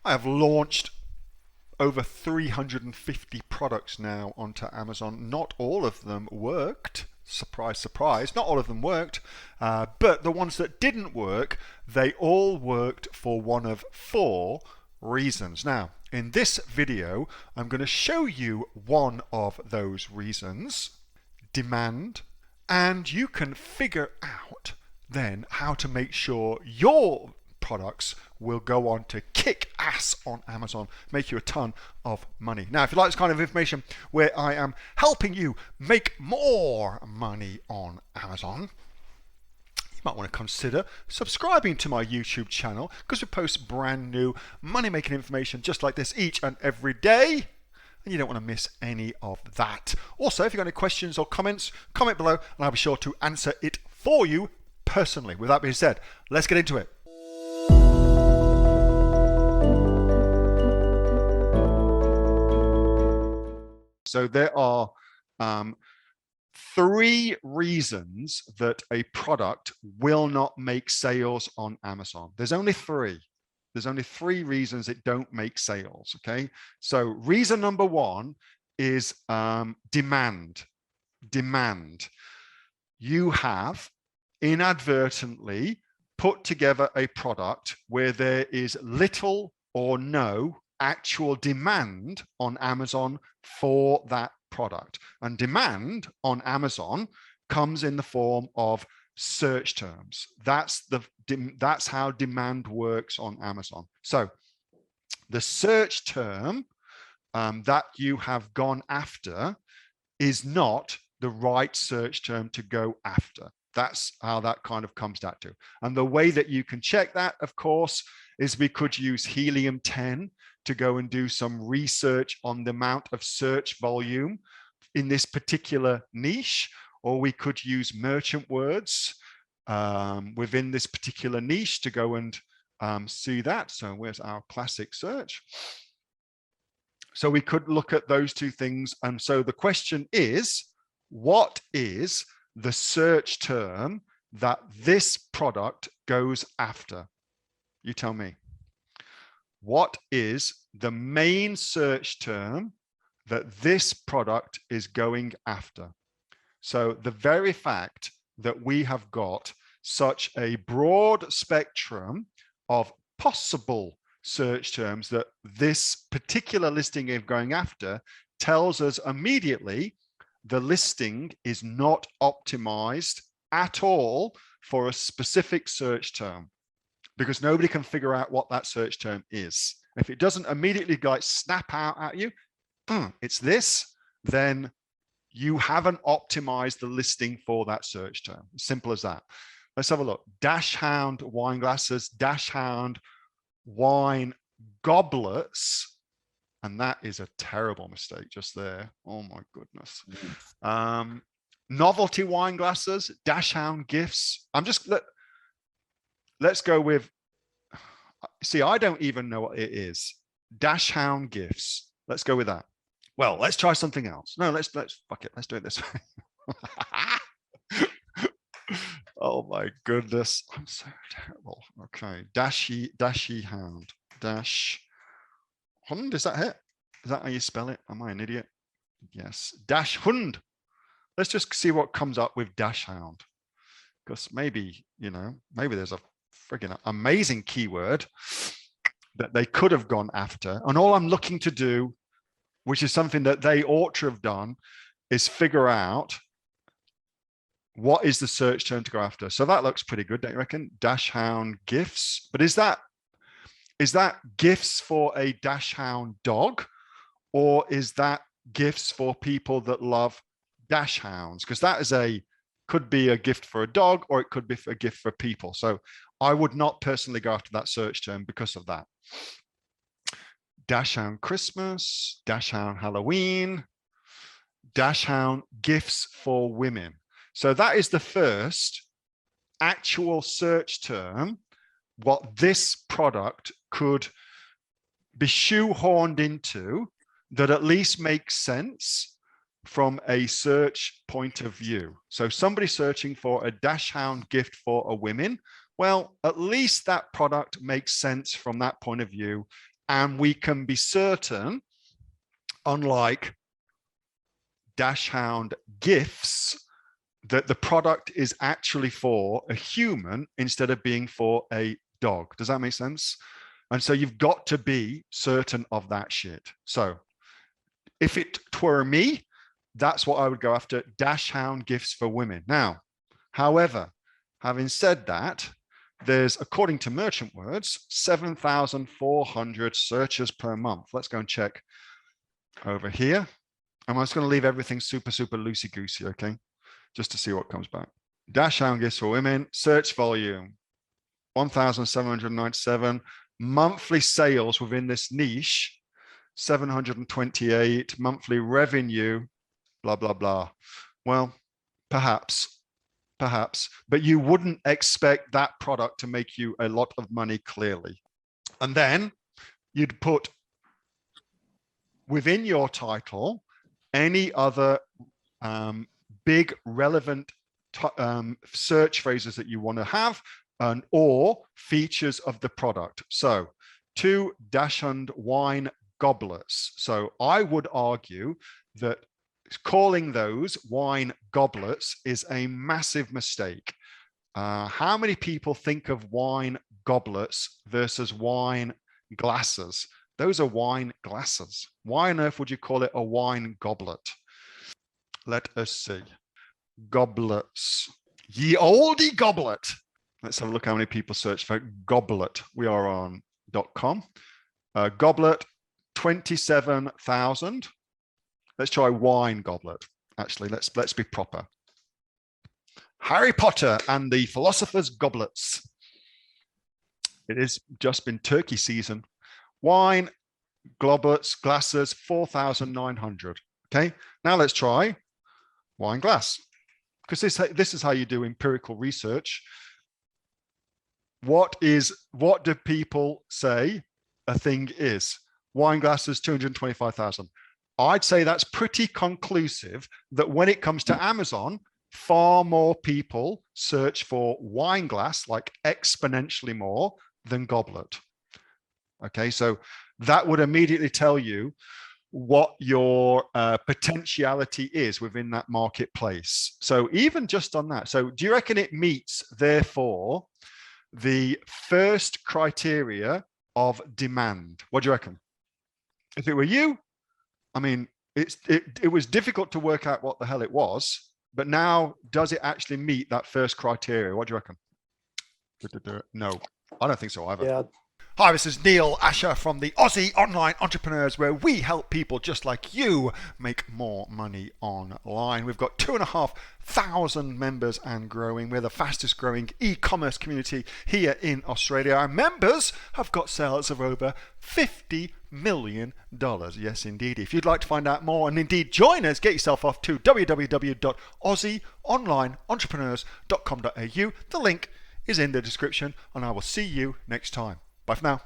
I have launched over 350 products now onto Amazon. Not all of them worked. Surprise, surprise. Not all of them worked, but the ones that didn't work, they all worked for one of 4 reasons. Now, in this video, I'm going to show you one of those reasons, demand, and you can figure out then how to make sure your products will go on to kick ass on Amazon, make you a ton of money. Now, if you like this kind of information where I am helping you make more money on Amazon, you might want to consider subscribing to my YouTube channel, because we post brand new money-making information just like this each and every day, and you don't want to miss any of that. Also, if you've got any questions or comments, comment below and I'll be sure to answer it for you personally. With that being said, let's get into it. So there are 3 reasons that a product will not make sales on Amazon. There's only 3. There's only 3 reasons it don't make sales, okay? So reason number 1 is demand. Demand. You have inadvertently put together a product where there is little or no actual demand on Amazon for that product. And demand on Amazon comes in the form of search terms. That's how demand works on Amazon. So the search term that you have gone after is not the right search term to go after. That's how that kind of comes down to. And the way that you can check that, of course, is we could use Helium-10 to go and do some research on the amount of search volume in this particular niche, or we could use merchant words within this particular niche to go and see that. So where's our classic search? So we could look at those 2 things. And so the question is, what is the search term that this product goes after? You tell me. What is the main search term that this product is going after? So the very fact that we have got such a broad spectrum of possible search terms that this particular listing is going after tells us immediately the listing is not optimized at all for a specific search term, because nobody can figure out what that search term is. If it doesn't immediately like snap out at you, it's this, then you haven't optimized the listing for that search term. Simple as that. Let's have a look. Dachshund wine glasses, Dachshund wine goblets. And that is a terrible mistake just there. Oh my goodness. Novelty wine glasses, Dachshund gifts. Let's go with, see, I don't even know what it is. Dachshund gifts. Let's go with that. Well, let's try something else. No, let's fuck it. Let's do it this way. Oh my goodness. I'm so terrible. Okay. Dashy hound. Dash. Hund, is that it? Is that how you spell it? Am I an idiot? Yes. Dash hund. Let's just see what comes up with Dachshund. Because maybe, maybe there's a friggin' amazing keyword that they could have gone after. And all I'm looking to do, which is something that they ought to have done, is figure out what is the search term to go after. So that looks pretty good, don't you reckon? Dachshund gifts. But is that gifts for a Dachshund dog, or is that gifts for people that love Dachshunds? Because that could be a gift for a dog, or it could be a gift for people. So I would not personally go after that search term because of that. Dachshund Christmas, Dachshund Halloween, Dachshund gifts for women. So that is the first actual search term what this product could be shoehorned into that at least makes sense from a search point of view. So somebody searching for a Dachshund gift for a woman, well, at least that product makes sense from that point of view And we can be certain, unlike Dachshund gifts, that the product is actually for a human instead of being for a dog. Does that make sense? And so you've got to be certain of that shit. So if it were me, that's what I would go after, Dachshund gifts for women. Now, however, having said that, there's, according to Merchant Words, 7,400 searches per month. Let's go and check over here. I'm just going to leave everything super, super loosey-goosey, okay? Just to see what comes back. Dachshund gifts for women, search volume, 1,797. Monthly sales within this niche, 728. Monthly revenue, blah, blah, blah. Well, perhaps, but you wouldn't expect that product to make you a lot of money, clearly. And then you'd put within your title any other big relevant search phrases that you want to have, or features of the product. So 2 Dachshund wine goblets. So I would argue that calling those wine goblets is a massive mistake. How many people think of wine goblets versus wine glasses? Those are wine glasses. Why on earth would you call it a wine goblet? Let us see. Goblets. Ye olde goblet. Let's have a look how many people search for goblet. We are on .com. Goblet, 27,000. Let's try wine goblet. Actually, let's be proper. Harry Potter and the Philosopher's Goblets. It has just been turkey season. Wine goblets, glasses, 4,900. Okay, now let's try wine glass, because this is how you do empirical research. What do people say a thing is? Wine glasses, 225,000. I'd say that's pretty conclusive that when it comes to Amazon, far more people search for wine glass, like exponentially more, than goblet. Okay, so that would immediately tell you what your potentiality is within that marketplace. So even just on that, so do you reckon it meets, therefore, the first criteria of demand? What do you reckon? If it were you, I mean, it was difficult to work out what the hell it was, but now does it actually meet that first criteria? What do you reckon? No, I don't think so either. Yeah. Hi, this is Neil-Asher from the Aussie Online Entrepreneurs, where we help people just like you make more money online. We've got 2,500 members and growing. We're the fastest growing e-commerce community here in Australia. Our members have got sales of over $50 million. Yes, indeed. If you'd like to find out more and indeed join us, get yourself off to www.aussieonlineentrepreneurs.com.au. The link is in the description, and I will see you next time. Bye for now.